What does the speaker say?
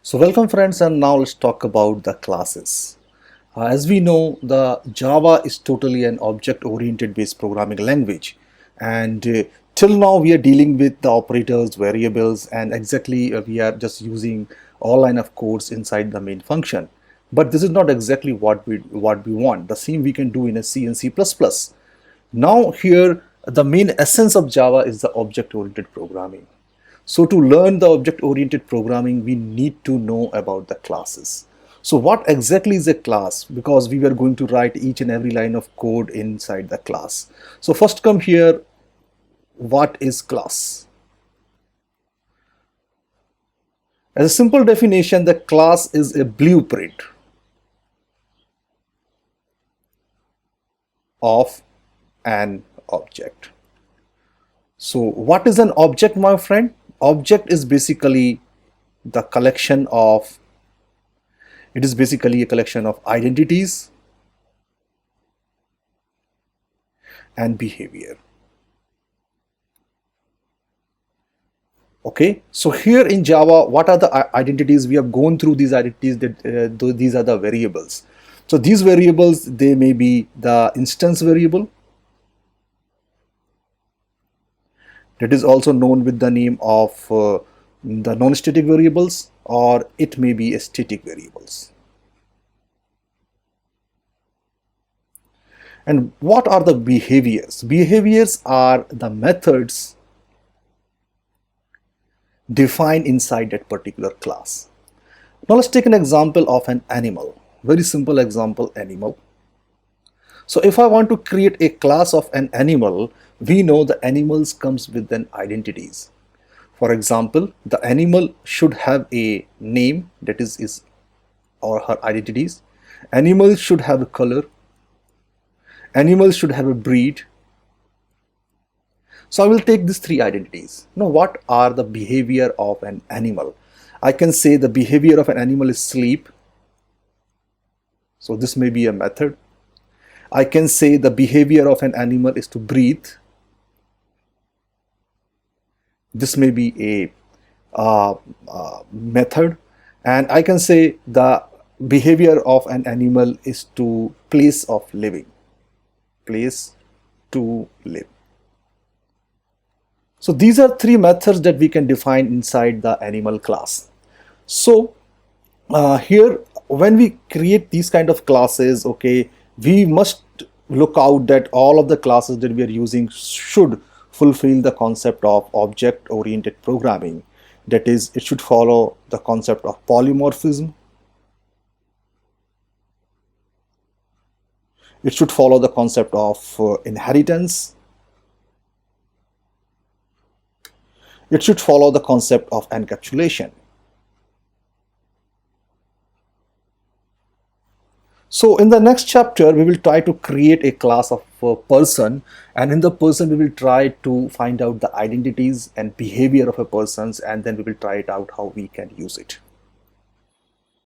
So welcome friends, and now let's talk about the classes. As we know, the Java is totally an object-oriented based programming language, and till now we are dealing with the operators, variables, and exactly we are just using all line of codes inside the main function. But this is not exactly what we want. The same we can do in a C and C++. Now here the main essence of Java is the object-oriented programming. So to learn the object-oriented programming, we need to know about the classes. So what exactly is a class? Because we were going to write each and every line of code inside the class. So first come here, what is class? As a simple definition, the class is a blueprint of an object. So what is an object, my friend? Object is basically the collection of, it is basically a collection of identities and behavior. Okay, so here in Java, what are the identities? We have gone through these identities, that these are the variables. So these variables, they may be the instance variable, that is also known with the name of the non-static variables, or it may be a static variables. And what are the behaviors? Behaviors are the methods defined inside that particular class. Now let's take an example of an animal. Very simple example, animal. So if I want to create a class of an animal, we know the animals comes with an identities. For example, the animal should have a name, that is his or her identities. Animal should have a color. Animal should have a breed. So I will take these three identities. Now what are the behavior of an animal? I can say the behavior of an animal is sleep. So this may be a method. I can say the behavior of an animal is to breathe. This may be a method. And I can say the behavior of an animal is to place of living. Place to live. So these are three methods that we can define inside the animal class. So here when we create these kind of classes, okay, we must look out that all of the classes that we are using should fulfill the concept of object-oriented programming. That is, it should follow the concept of polymorphism. It should follow the concept of inheritance. It should follow the concept of encapsulation. So in the next chapter, we will try to create a class of a person, and in the person we will try to find out the identities and behavior of a person, and then we will try it out how we can use it.